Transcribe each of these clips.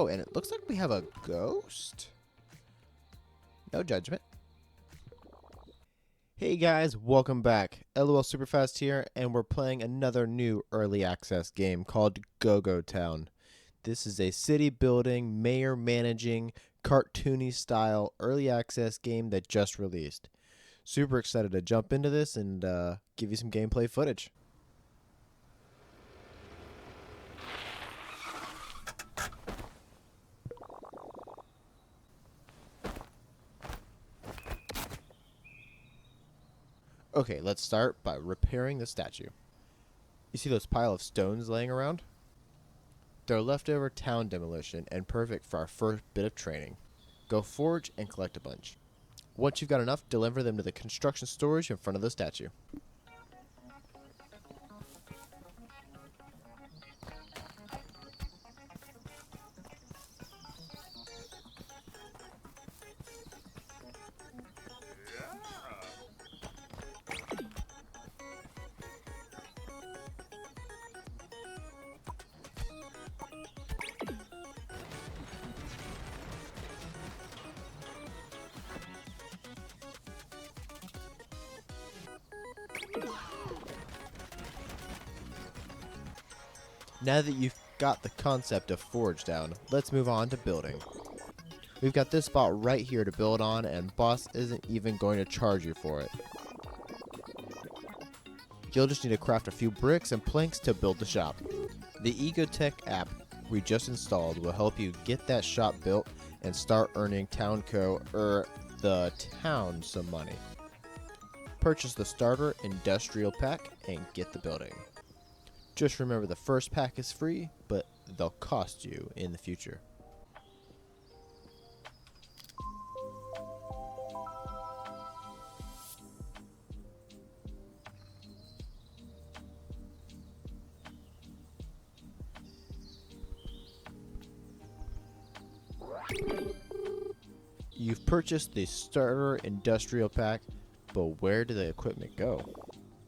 Oh, and it looks like we have a ghost. No judgment. Hey guys, welcome back. LOL Superfast here, and we're playing another new early access game called Go-Go Town. This is a city building, mayor managing, cartoony style early access game that just released. Super excited to jump into this and give you some gameplay footage. Okay, let's start by repairing the statue. You see those pile of stones laying around? They're leftover town demolition and perfect for our first bit of training. Go forge and collect a bunch. Once you've got enough, deliver them to the construction storage in front of the statue. Now that you've got the concept of forge down, let's move on to building. We've got this spot right here to build on, and boss isn't even going to charge you for it. You'll just need to craft a few bricks and planks to build the shop. The Ecotech app we just installed will help you get that shop built and start earning the town some money. Purchase the starter industrial pack and get the building. Just remember the first pack is free, but they'll cost you in the future. You've purchased the starter industrial pack, but where did the equipment go?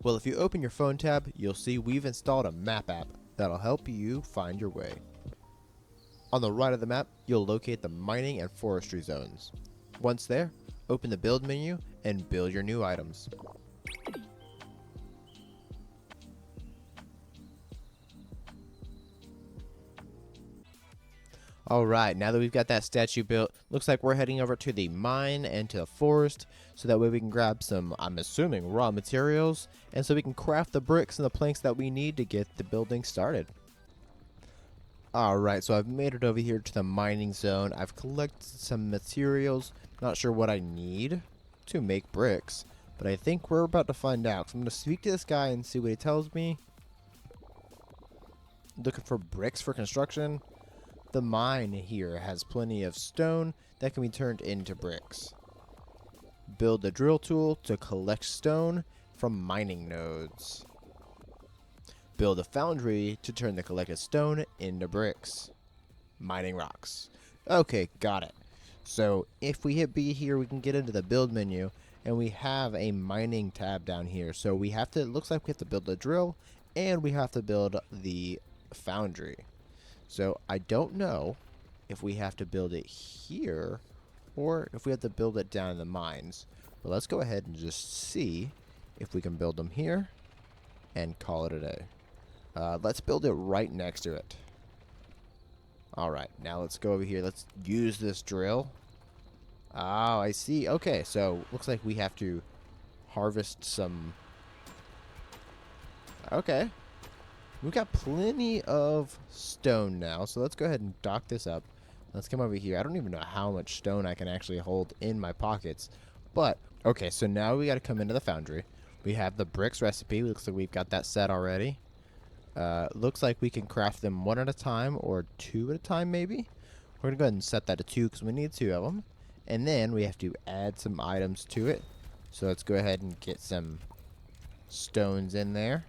Well, if you open your phone tab, you'll see we've installed a map app that'll help you find your way. On the right of the map, you'll locate the mining and forestry zones. Once there, open the build menu and build your new items. Alright, now that we've got that statue built, looks like we're heading over to the mine and to the forest, so that way we can grab some, I'm assuming, raw materials, and so we can craft the bricks and the planks that we need to get the building started. Alright, so I've made it over here to the mining zone. I've collected some materials, not sure what I need to make bricks, but I think we're about to find out. So I'm going to speak to this guy and see what he tells me. Looking for bricks for construction. The mine here has plenty of stone that can be turned into bricks. Build the drill tool to collect stone from mining nodes. Build a foundry to turn the collected stone into bricks. Mining rocks. Okay, got it. So if we hit B here, we can get into the build menu, and we have a mining tab down here. So we have to, it looks like we have to build the drill, and we have to build the foundry. So I don't know if we have to build it here or if we have to build it down in the mines. But let's go ahead and just see if we can build them here and call it a day. Let's build it right next to it. Alright, now let's go over here. Let's use this drill. Oh, I see. Okay, so looks like we have to harvest some. Okay. We've got plenty of stone now, so let's go ahead and dock this up. Let's come over here. I don't even know how much stone I can actually hold in my pockets. But, okay, so now we got to come into the foundry. We have the bricks recipe. Looks like we've got that set already. Looks like we can craft them one at a time or two at a time, maybe. We're going to go ahead and set that to 2 because we need 2 of them. And then we have to add some items to it. So let's go ahead and get some stones in there.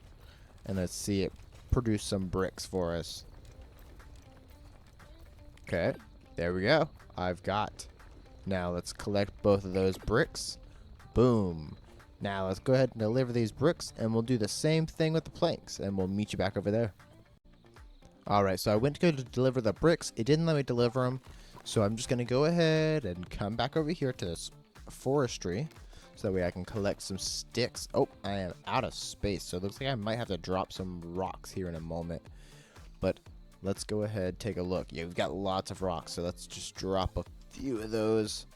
And let's see it produce some bricks for us. Okay, there we go. I've got. Now let's collect both of those bricks. Boom. Now let's go ahead and deliver these bricks, and we'll do the same thing with the planks, and we'll meet you back over there. Alright, so I went to go to deliver the bricks. It didn't let me deliver them. So I'm just going to go ahead and come back over here to this forestry. So that way I can collect some sticks. Oh, I am out of space. So it looks like I might have to drop some rocks here in a moment. But let's go ahead, take a look. Yeah, we've got lots of rocks. So let's just drop a few of those.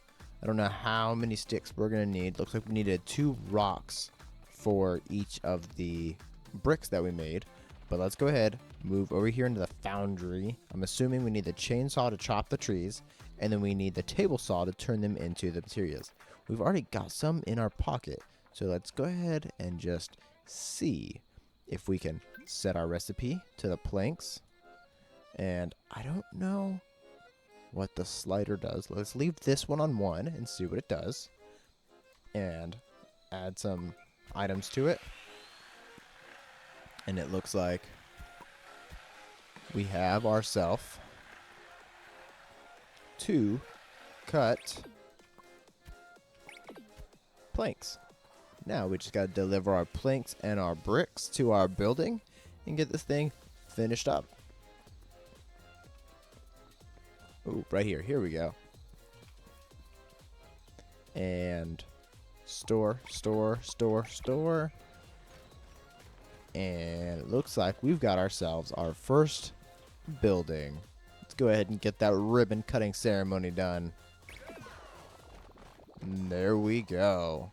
I don't know how many sticks we're going to need. Looks like we needed 2 rocks for each of the bricks that we made. But let's go ahead, move over here into the foundry. I'm assuming we need the chainsaw to chop the trees, and then we need the table saw to turn them into the materials. We've already got some in our pocket, so let's go ahead and just see if we can set our recipe to the planks. And I don't know what the slider does. Let's leave this one on 1 and see what it does. And add some items to it. And it looks like we have ourselves 2 cut planks. Now we just got to deliver our planks and our bricks to our building and get this thing finished up. Ooh, right here. Here we go. And store. And it looks like we've got ourselves our first building. Let's go ahead and get that ribbon cutting ceremony done. And there we go.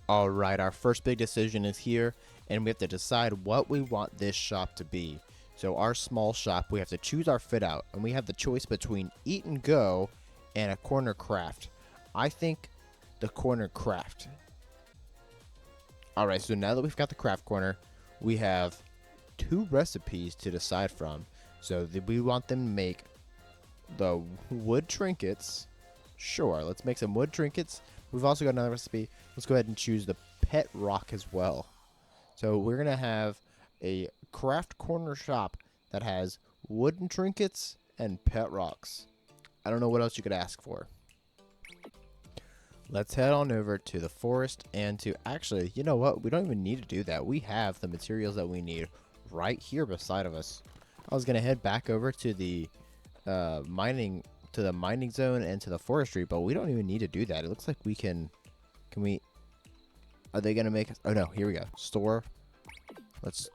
Alright, our first big decision is here, and we have to decide what we want this shop to be. So our small shop, we have to choose our fit out, and we have the choice between eat and go and a corner craft. I think the corner craft. Alright, so now that we've got the craft corner, we have 2 recipes to decide from. So we want them to make the wood trinkets. Sure, let's make some wood trinkets. We've also got another recipe. Let's go ahead and choose the pet rock as well. So we're going to have a craft corner shop that has wooden trinkets and pet rocks. I don't know what else you could ask for. Let's head on over to the forest and to actually, you know what? We don't even need to do that. We have the materials that we need right here beside of us. I was going to head back over to the mining zone and to the forestry, but we don't even need to do that. It looks like we can we, are they going to make us? Oh no, here we go. Store. Let's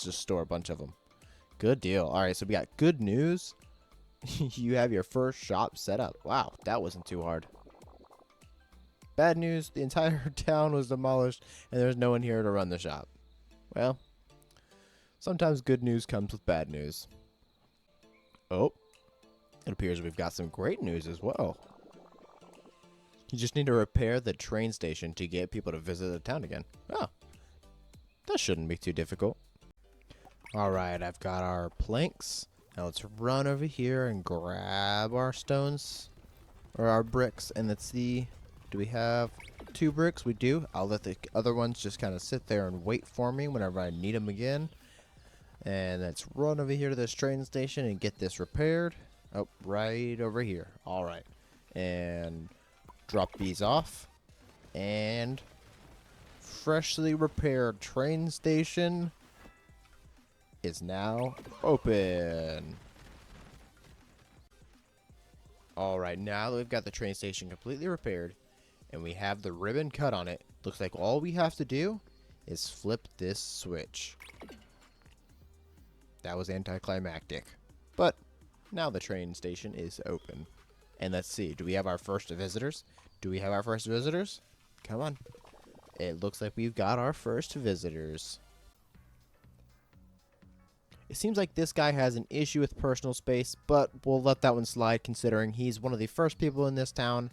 just store a bunch of them. Good deal. All right, so we got good news. You have your first shop set up. Wow, that wasn't too hard. Bad news, the entire town was demolished and there's no one here to run the shop. Well, sometimes good news comes with bad news. Oh, it appears we've got some great news as well. You just need to repair the train station to get people to visit the town again. Oh, that shouldn't be too difficult. Alright, I've got our planks. Now let's run over here and grab our stones, or our bricks, and let's see. Do we have 2 bricks? We do. I'll let the other ones just kind of sit there and wait for me whenever I need them again. And let's run over here to this train station and get this repaired. Oh, right over here. Alright. And drop these off. And freshly repaired train station is now open. Alright, now that we've got the train station completely repaired, and we have the ribbon cut on it, looks like all we have to do is flip this switch. That was anticlimactic. But now the train station is open. And let's see, do we have our first visitors? Come on. It looks like we've got our first visitors. It seems like this guy has an issue with personal space, but we'll let that one slide considering he's one of the first people in this town.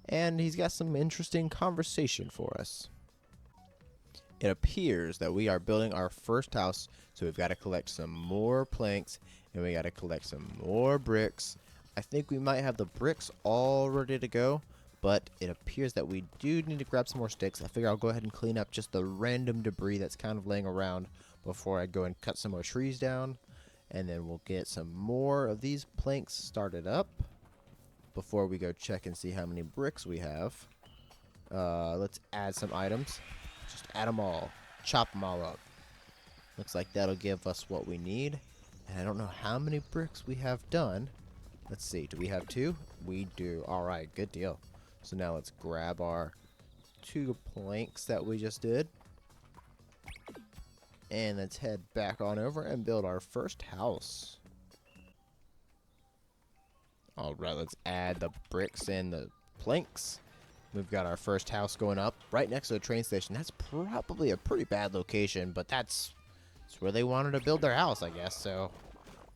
And he's got some interesting conversation for us. It appears that we are building our first house, so we've got to collect some more planks, and we got to collect some more bricks. I think we might have the bricks all ready to go, but it appears that we do need to grab some more sticks. I figure I'll go ahead and clean up just the random debris that's kind of laying around before I go and cut some more trees down, and then we'll get some more of these planks started up before we go check and see how many bricks we have. Let's add some items. Just add them all. Chop them all up. Looks like that'll give us what we need. And I don't know how many bricks we have done. Let's see. Do we have 2? We do. All right. Good deal. So now let's grab our 2 planks that we just did. And let's head back on over and build our first house. All right. Let's add the bricks and the planks. We've got our first house going up right next to the train station. That's probably a pretty bad location, but that's where they wanted to build their house, I guess. So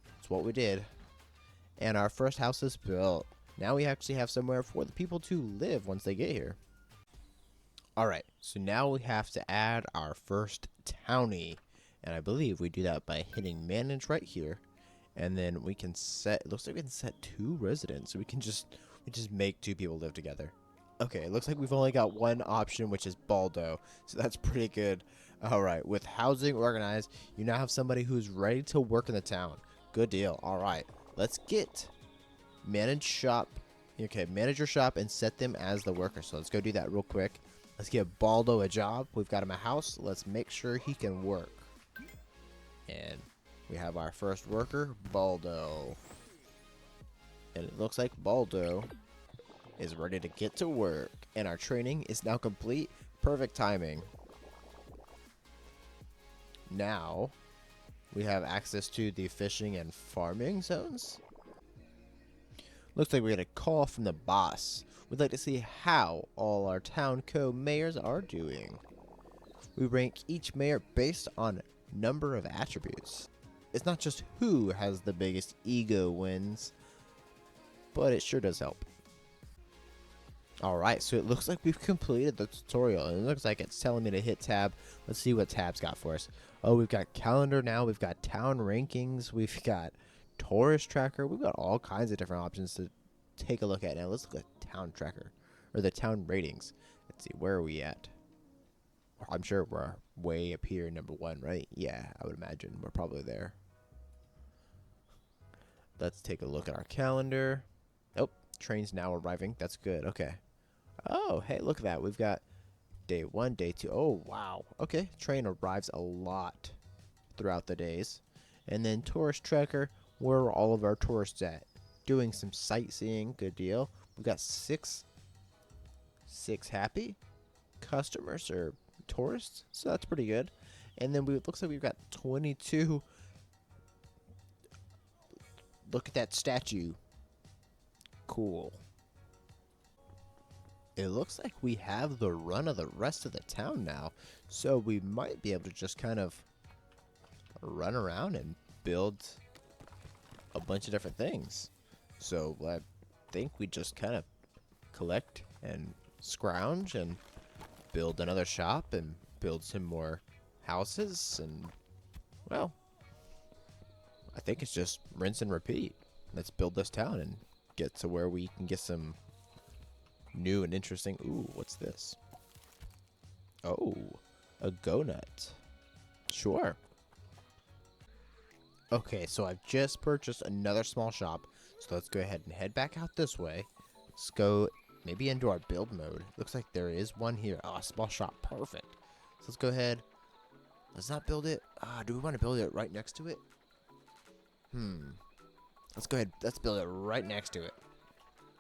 that's what we did. And our first house is built. Now we actually have somewhere for the people to live once they get here. Alright, so now we have to add our first townie. And I believe we do that by hitting manage right here. And then we can set, it looks like we can set 2 residents. So we just make 2 people live together. Okay, it looks like we've only got one option, which is Baldo. So that's pretty good. Alright, with housing organized, you now have somebody who's ready to work in the town. Good deal. Alright, let's get manage shop. Okay, manage your shop and set them as the worker. So let's go do that real quick. Let's give Baldo a job. We've got him a house. Let's make sure he can work. And we have our first worker, Baldo. And it looks like Baldo is ready to get to work. And our training is now complete. Perfect timing. Now, we have access to the fishing and farming zones. Looks like we got a call from the boss. We'd like to see how all our town co-mayors are doing. We rank each mayor based on number of attributes. It's not just who has the biggest ego wins, but it sure does help. Alright, so it looks like we've completed the tutorial, and it looks like it's telling me to hit tab. Let's see what tab's got for us. Oh, we've got calendar now, we've got town rankings, we've got tourist tracker, we've got all kinds of different options to take a look at. Now let's look at town tracker, or the town ratings. Let's see, where are we at? I'm sure we're way up here, number 1, right? Yeah, I would imagine we're probably there. Let's take a look at our calendar. Oh, train's now arriving. That's good. Okay. Oh, hey, look at that. We've got day 1, day 2. Oh, wow. Okay, train arrives a lot throughout the days. And then tourist tracker, where are all of our tourists at? Doing some sightseeing. Good deal. We've got six happy customers or tourists, so that's pretty good. And then it looks like we've got 22. Look at that statue. Cool. It looks like we have the run of the rest of the town now, so we might be able to just kind of run around and build a bunch of different things. So I think we just kind of collect and scrounge and build another shop and build some more houses, and well, I think it's just rinse and repeat. Let's build this town and get to where we can get some new and interesting. Ooh, what's this? Oh, a go nut. Sure. Okay, so I've just purchased another small shop, so let's go ahead and head back out this way. Let's go maybe into our build mode. Looks like there is one here. Oh, a small shop. Perfect. So let's go ahead. Let's not build it. Do we want to build it right next to it? Let's go ahead. Let's build it right next to it.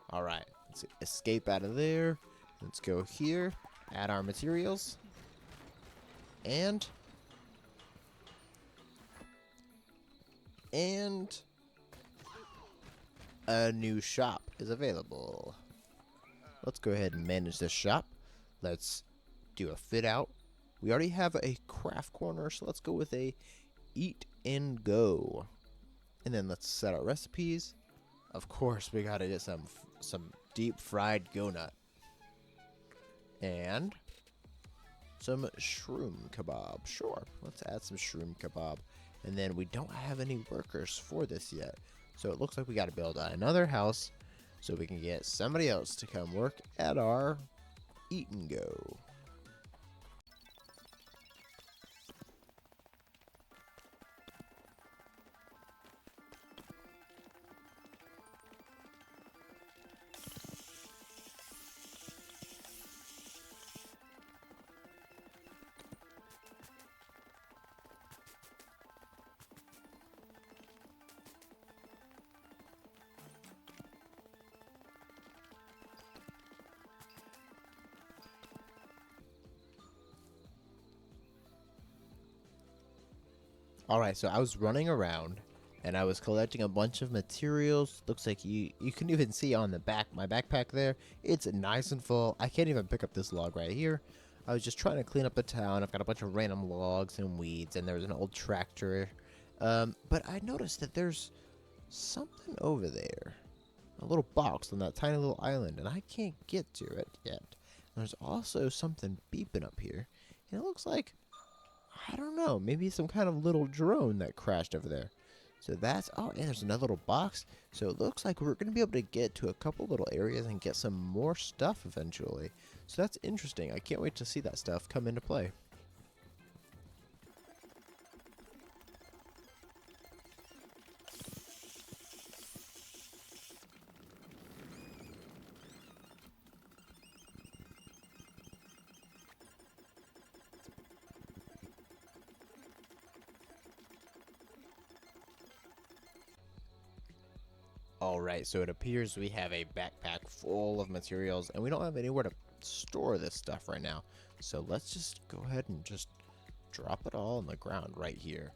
All right. Let's escape out of there. Let's go here. Add our materials. And a new shop is available. Let's go ahead and manage this shop. Let's do a fit out. We already have a craft corner, so let's go with a eat and go. And then let's set our recipes. Of course, we gotta get some deep fried go nut. And some shroom kebab. Sure, let's add some shroom kebab. And then we don't have any workers for this yet. So it looks like we gotta build another house so we can get somebody else to come work at our eat and go. Alright, so I was running around and I was collecting a bunch of materials. Looks like you can even see on the back, my backpack there, it's nice and full. I can't even pick up this log right here. I was just trying to clean up the town. I've got a bunch of random logs and weeds, and there's an old tractor. But I noticed that there's something over there. A little box on that tiny little island, and I can't get to it yet. There's also something beeping up here, and it looks like, I don't know, maybe some kind of little drone that crashed over there. So that's, oh, and there's another little box. So it looks like we're going to be able to get to a couple little areas and get some more stuff eventually. So that's interesting. I can't wait to see that stuff come into play. Alright, so it appears we have a backpack full of materials, and we don't have anywhere to store this stuff right now. So let's just go ahead and just drop it all on the ground right here.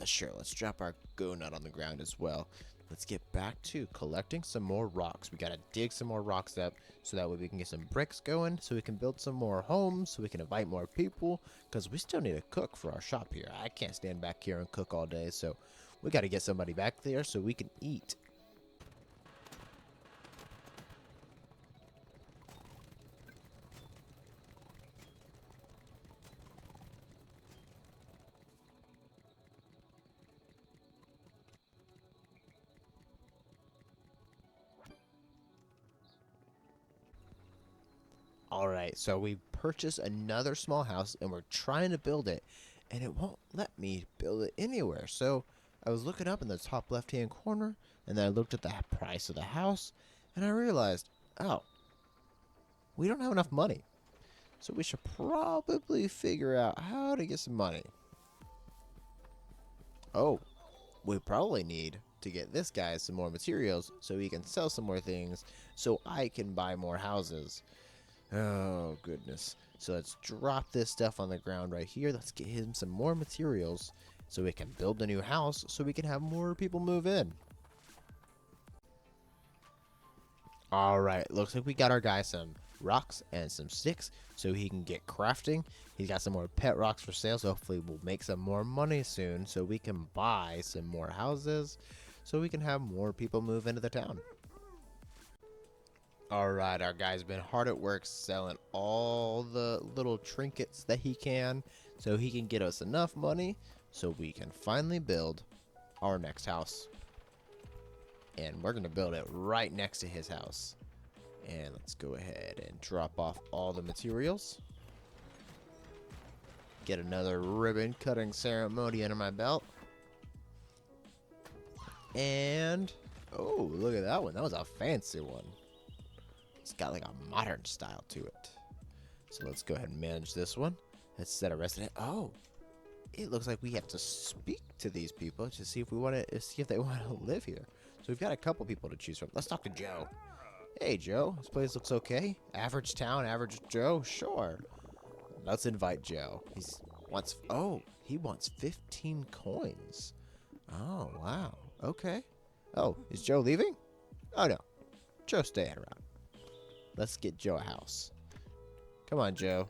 Sure, let's drop our go nut on the ground as well. Let's get back to collecting some more rocks. We gotta dig some more rocks up so that way we can get some bricks going, so we can build some more homes, so we can invite more people, because we still need to cook for our shop here. I can't stand back here and cook all day, so we gotta get somebody back there so we can eat. Alright, so we purchased another small house and we're trying to build it, and it won't let me build it anywhere. So I was looking up in the top left hand corner, and then I looked at the price of the house, and I realized, oh, we don't have enough money. So we should probably figure out how to get some money. Oh, we probably need to get this guy some more materials so he can sell some more things so I can buy more houses. Oh, goodness. So let's drop this stuff on the ground right here. Let's get him some more materials so we can build a new house so we can have more people move in. Alright, looks like we got our guy some rocks and some sticks so he can get crafting. He's got some more pet rocks for sale, so hopefully we'll make some more money soon so we can buy some more houses so we can have more people move into the town. Alright, our guy's been hard at work selling all the little trinkets that he can so he can get us enough money so we can finally build our next house. And we're going to build it right next to his house. And let's go ahead and drop off all the materials. Get another ribbon cutting ceremony under my belt. And, oh, look at that one. That was a fancy one. It's got like a modern style to it. So let's go ahead and manage this one. Let's set a resident. Oh, it looks like we have to speak to these people to see if we want to see if they want to live here. So we've got a couple people to choose from. Let's talk to Joe. Hey, Joe. This place looks okay. Average town, average Joe. Sure. Let's invite Joe. He wants 15 coins. Oh, wow. Okay. Oh, is Joe leaving? Oh, no. Joe's staying around. Let's get Joe a house. Come on, Joe.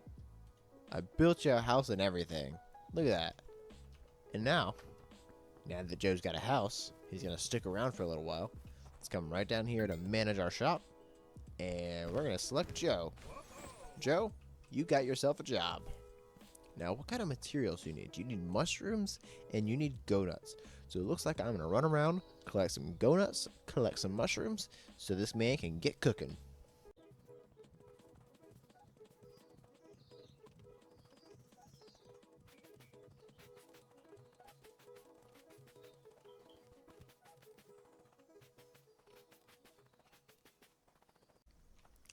I built you a house and everything. Look at that. And now that Joe's got a house, he's going to stick around for a little while. Let's come right down here to manage our shop. And we're going to select Joe. Joe, you got yourself a job. Now, what kind of materials do you need? You need mushrooms and you need go nuts. So it looks like I'm going to run around, collect some go nuts, collect some mushrooms, so this man can get cooking.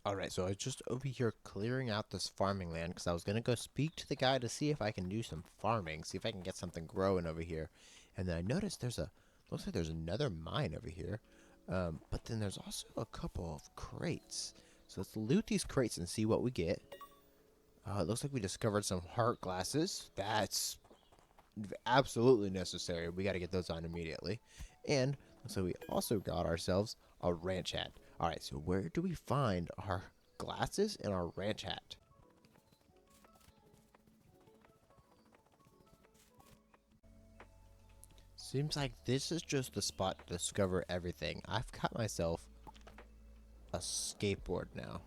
Alright, so I was just over here clearing out this farming land because I was going to go speak to the guy to see if I can do some farming, see if I can get something growing over here. And then I noticed looks like there's another mine over here. But then there's also a couple of crates. So let's loot these crates and see what we get. It looks like we discovered some heart glasses. That's absolutely necessary. We got to get those on immediately. And so we also got ourselves a ranch hat. All right, so where do we find our glasses and our ranch hat? Seems like this is just the spot to discover everything. I've got myself a skateboard now.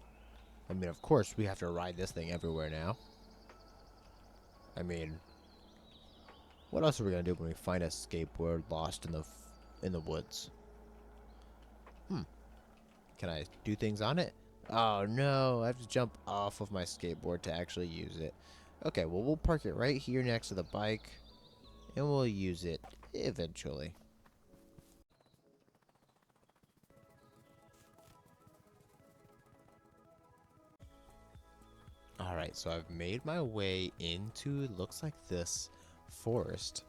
I mean, of course, we have to ride this thing everywhere now. I mean, what else are we gonna do when we find a skateboard lost in the woods? Can I do things on it? Oh no, I have to jump off of my skateboard to actually use it. Okay, well, we'll park it right here next to the bike, and we'll use it eventually. Alright, so I've made my way into, looks like this, forest.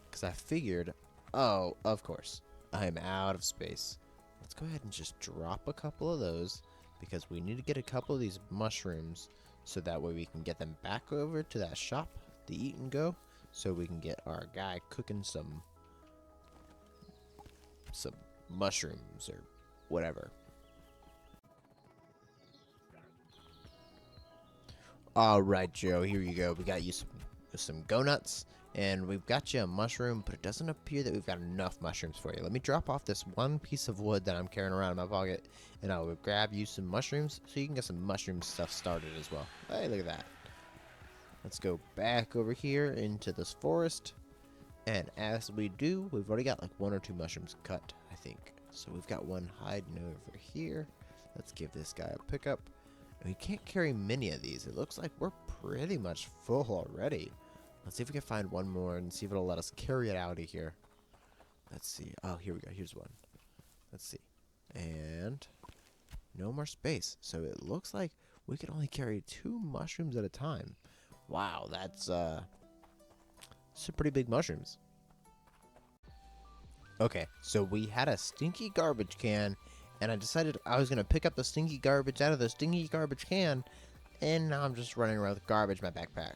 Because I figured, oh, of course, I'm out of space. Let's go ahead and just drop a couple of those, because we need to get a couple of these mushrooms, so that way we can get them back over to that shop, the Eat and Go, so we can get our guy cooking some mushrooms or whatever. All right, Joe, here you go. We got you some go nuts, and we've got you a mushroom, but it doesn't appear that we've got enough mushrooms for you. Let me drop off this one piece of wood that I'm carrying around in my pocket, and I will grab you some mushrooms so you can get some mushroom stuff started as well. Hey, look at that. Let's go back over here into this forest, and as we do, we've already got like 1 or 2 mushrooms cut, I think. So we've got one hiding over here. Let's give this guy a pickup. We can't carry many of these. It looks like we're pretty much full already. Let's see if we can find one more and see if it'll let us carry it out of here. Let's see. Oh, here we go. Here's one. Let's see. And no more space. So it looks like we can only carry 2 mushrooms at a time. Wow, that's some pretty big mushrooms. Okay, so we had a stinky garbage can, and I decided I was going to pick up the stinky garbage out of the stinky garbage can, and now I'm just running around with garbage in my backpack.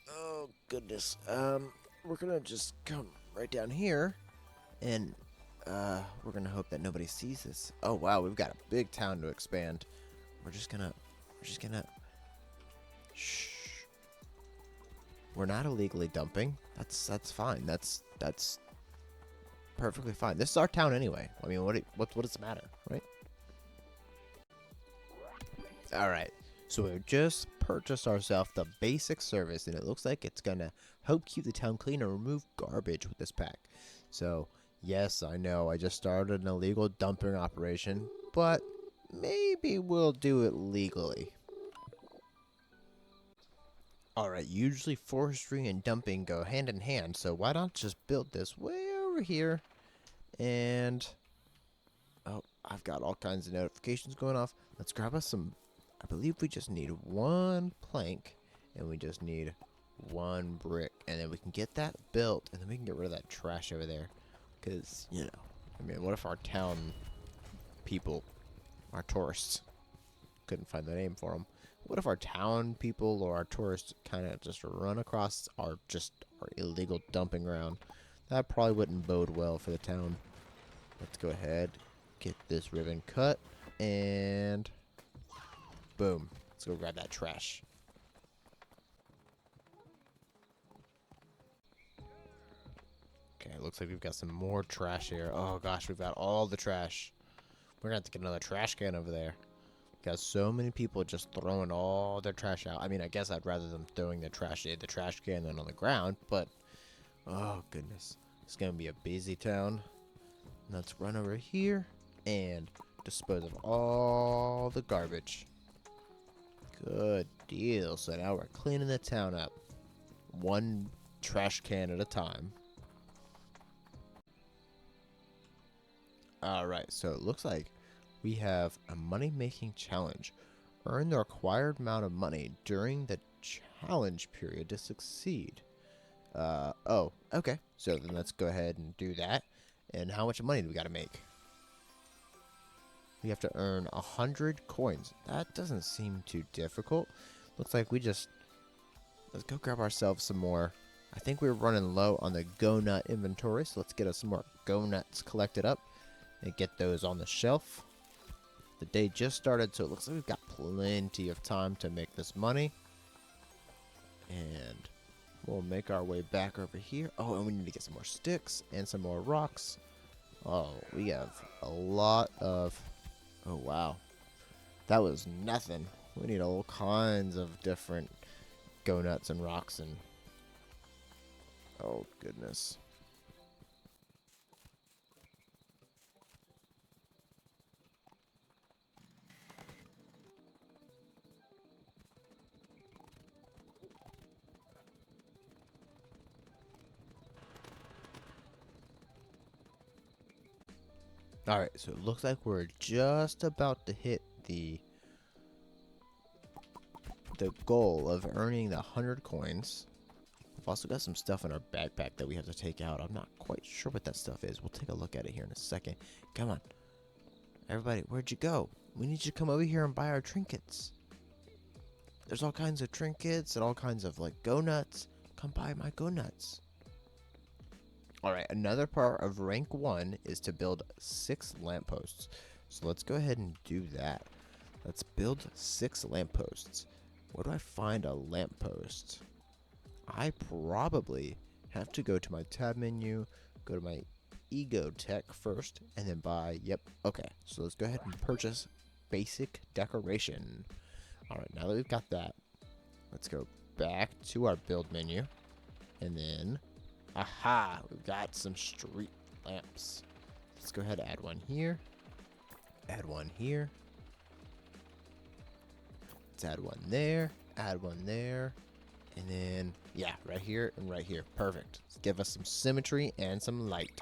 Oh, goodness. We're going to just come right down here, and we're going to hope that nobody sees this. Oh, wow, we've got a big town to expand. We're just going to... Shh. We're not illegally dumping. That's fine. That's perfectly fine. This is our town anyway. I mean, what does it matter, right? All right. So we've just purchased ourselves the basic service, and it looks like it's gonna help keep the town clean and remove garbage with this pack. So yes, I know I just started an illegal dumping operation, but maybe we'll do it legally. Alright, usually forestry and dumping go hand in hand, so why not just build this way over here? And, oh, I've got all kinds of notifications going off. Let's grab us some, I believe we just need 1 plank, and we just need 1 brick, and then we can get that built, and then we can get rid of that trash over there. Because, you know, I mean, what if our town people, our tourists, couldn't find the name for them. What if our town people or our tourists kind of just run across our illegal dumping ground? That probably wouldn't bode well for the town. Let's go ahead, get this ribbon cut, and boom. Let's go grab that trash. Okay, looks like we've got some more trash here. Oh gosh, we've got all the trash. We're gonna have to get another trash can over there. Got so many people just throwing all their trash out. I mean, I guess I'd rather them throwing the trash can than on the ground, but oh goodness, it's gonna be a busy town. Let's run over here and dispose of all the garbage. Good deal. So now we're cleaning the town up, 1 trash can at a time. All right, so it looks like we have a money-making challenge. Earn the required amount of money during the challenge period to succeed. Oh, okay. So then let's go ahead and do that. And how much money do we got to make? We have to earn 100 coins. That doesn't seem too difficult. Looks like let's go grab ourselves some more I think we're running low on the go nut inventory, so let's get us some more go nuts collected up and get those on the shelf. The day just started, so it looks like we've got plenty of time to make this money. And we'll make our way back over here. Oh, and we need to get some more sticks and some more rocks. Oh, we have a lot of... Oh, wow. That was nothing. We need all kinds of different go nuts and rocks and... Oh, goodness. Alright, so it looks like we're just about to hit the goal of earning the 100 coins. We've also got some stuff in our backpack that we have to take out. I'm not quite sure what that stuff is. We'll take a look at it here in a second. Come on. Everybody, where'd you go? We need you to come over here and buy our trinkets. There's all kinds of trinkets and all kinds of like go nuts. Come buy my go nuts. Alright, another part of rank 1 is to build 6 lampposts. So let's go ahead and do that. Let's build 6 lampposts. Where do I find a lamppost? I probably have to go to my tab menu, go to my Ego Tech first, and then buy, yep, okay. So let's go ahead and purchase basic decoration. Alright, now that we've got that, let's go back to our build menu, and then, aha, we've got some street lamps. Let's go ahead and add one here, add one here, let's add one there, and then, yeah, right here and right here. Perfect. Let's give us some symmetry and some light.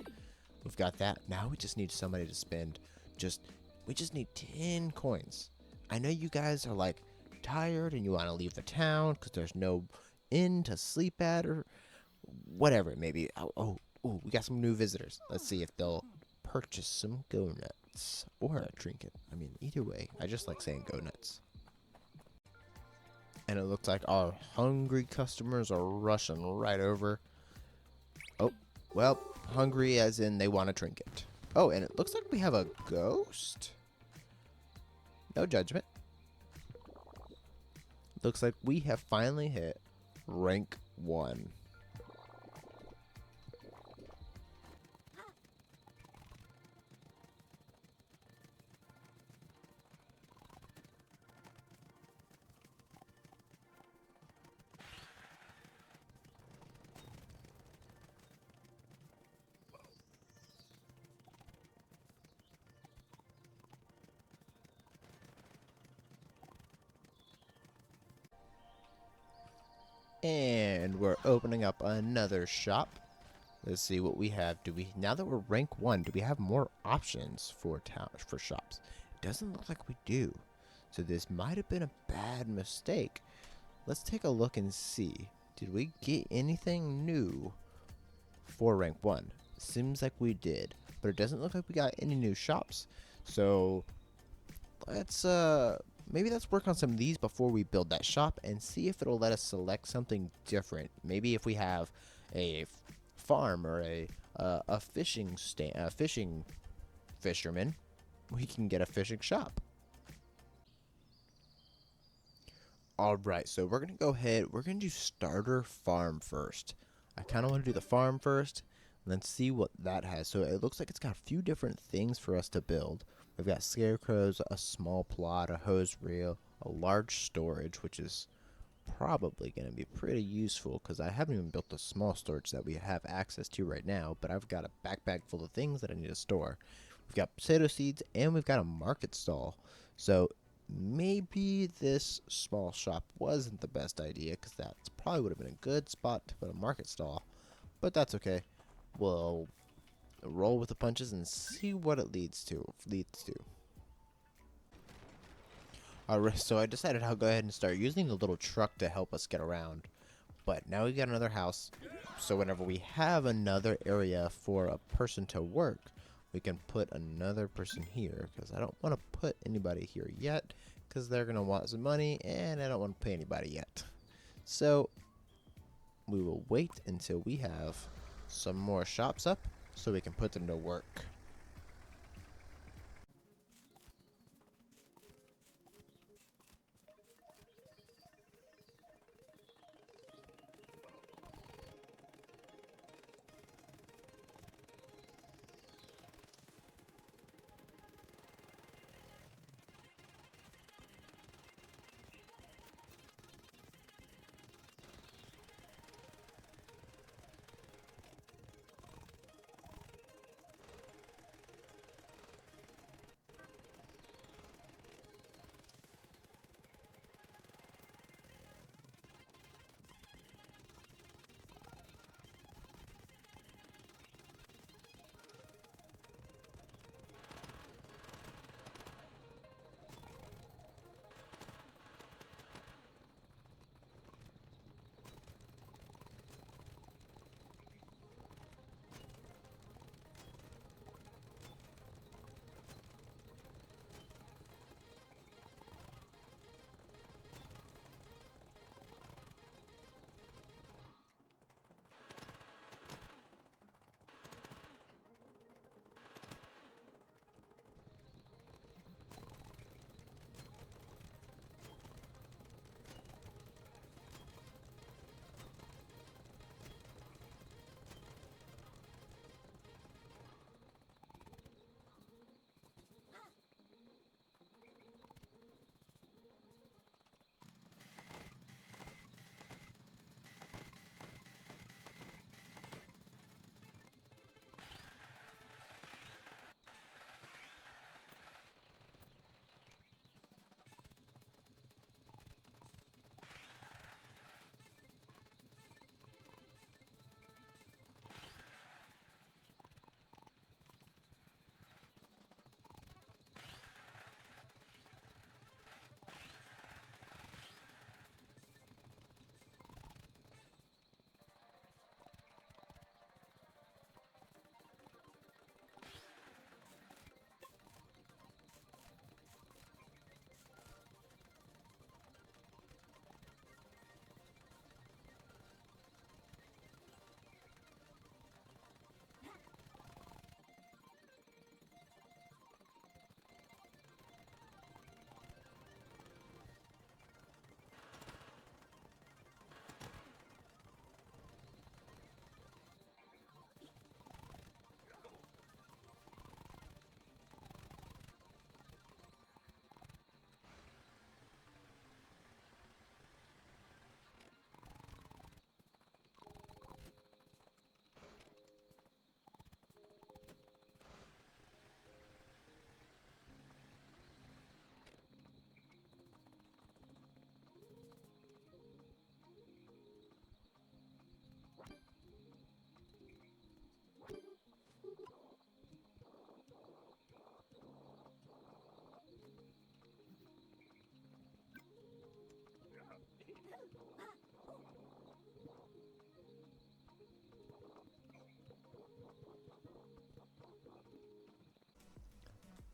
We've got that. Now we just need somebody to spend we just need 10 coins. I know you guys are like tired and you want to leave the town because there's no inn to sleep at or whatever it may be. Oh, we got some new visitors. Let's see if they'll purchase some go nuts or a trinket. I mean, either way, I just like saying go nuts. And it looks like our hungry customers are rushing right over. Oh, well, hungry as in they want a trinket. Oh, and it looks like we have a ghost. No judgment. Looks like we have finally hit rank 1. And we're opening up another shop. Let's see what we have. Now that we're rank 1, do we have more options for shops? It doesn't look like we do. So this might have been a bad mistake. Let's take a look and see. Did we get anything new for rank 1? Seems like we did, but it doesn't look like we got any new shops. So let's maybe let's work on some of these before we build that shop and see if it'll let us select something different. Maybe if we have a farm or a fishing fisherman, we can get a fishing shop. Alright, so we're going to go ahead, we're going to do starter farm first. I kind of want to do the farm first, and then see what that has. So it looks like it's got a few different things for us to build. We've got scarecrows, a small plot, a hose reel, a large storage, which is probably going to be pretty useful because I haven't even built the small storage that we have access to right now, but I've got a backpack full of things that I need to store. We've got potato seeds, and we've got a market stall. So maybe this small shop wasn't the best idea because that probably would have been a good spot to put a market stall, but that's okay. We'll roll with the punches and see what it leads to. Alright, so I decided I'll go ahead and start using the little truck to help us get around. But now we got another house, so whenever we have another area for a person to work, we can put another person here, because I don't want to put anybody here yet, because they're going to want some money, and I don't want to pay anybody yet. So we will wait until we have some more shops up so we can put them to work.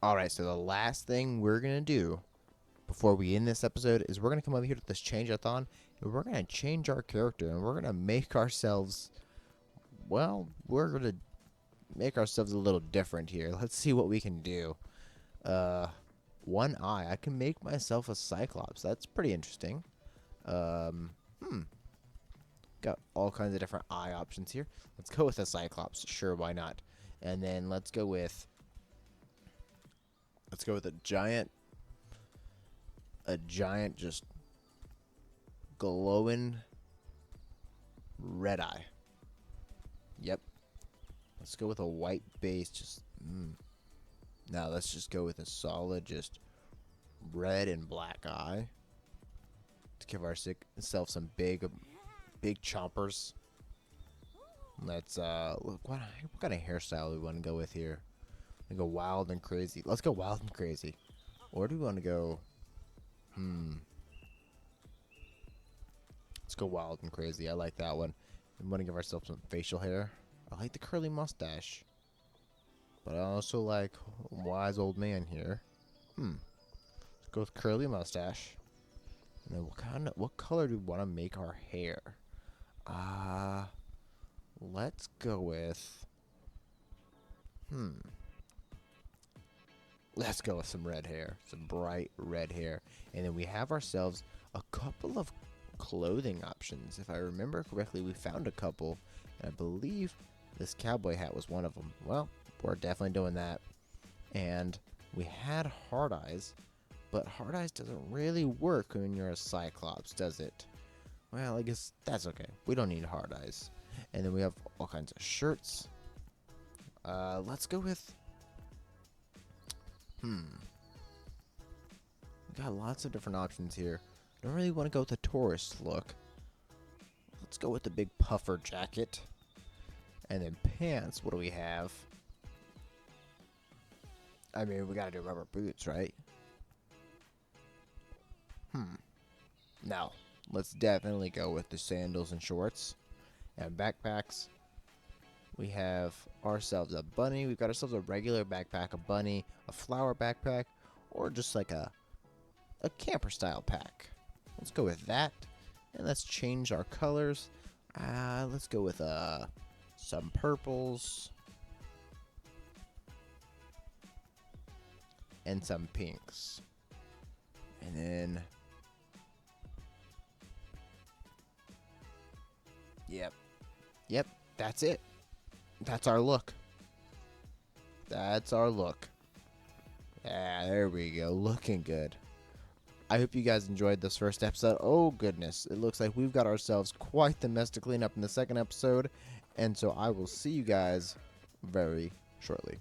Alright, so the last thing we're going to do before we end this episode is we're going to come over here to this change-a-thon, and we're going to change our character, and we're going to make ourselves, well, we're going to make ourselves a little different here. Let's see what we can do. One eye. I can make myself a Cyclops. That's pretty interesting. Got all kinds of different eye options here. Let's go with a Cyclops. Sure, why not? And then let's go with a giant just glowing red eye. Yep. Let's go with a white base. Just now let's just go with a solid just red and black eye to give ourselves some big chompers. Let's look what kind of hairstyle do we want to go with here. We go wild and crazy. Let's go wild and crazy. Or do we want to go let's go wild and crazy. I like that one. We want to give ourselves some facial hair. I like the curly mustache. But I also like wise old man here. Let's go with curly mustache. And then what color do we want to make our hair? Let's go with... Let's go with some red hair. Some bright red hair. And then we have ourselves a couple of clothing options. If I remember correctly, we found a couple. And I believe this cowboy hat was one of them. Well, we're definitely doing that. And we had hard eyes. But hard eyes doesn't really work when you're a Cyclops, does it? Well, I guess that's okay. We don't need hard eyes. And then we have all kinds of shirts. Let's go with... We got lots of different options here. I don't really want to go with the tourist look. Let's go with the big puffer jacket. And then pants, what do we have? I mean, we gotta do rubber boots, right? No. Let's definitely go with the sandals and shorts. And backpacks. We have ourselves a bunny. We've got ourselves a regular backpack, a bunny, a flower backpack, or just like a camper style pack. Let's go with that. And let's change our colors. Let's go with some purples and some pinks. And then Yep, that's it. That's our look. That's our look. Yeah, there we go. Looking good. I hope you guys enjoyed this first episode. Oh, goodness. It looks like we've got ourselves quite the mess to clean up in the second episode. And so I will see you guys very shortly.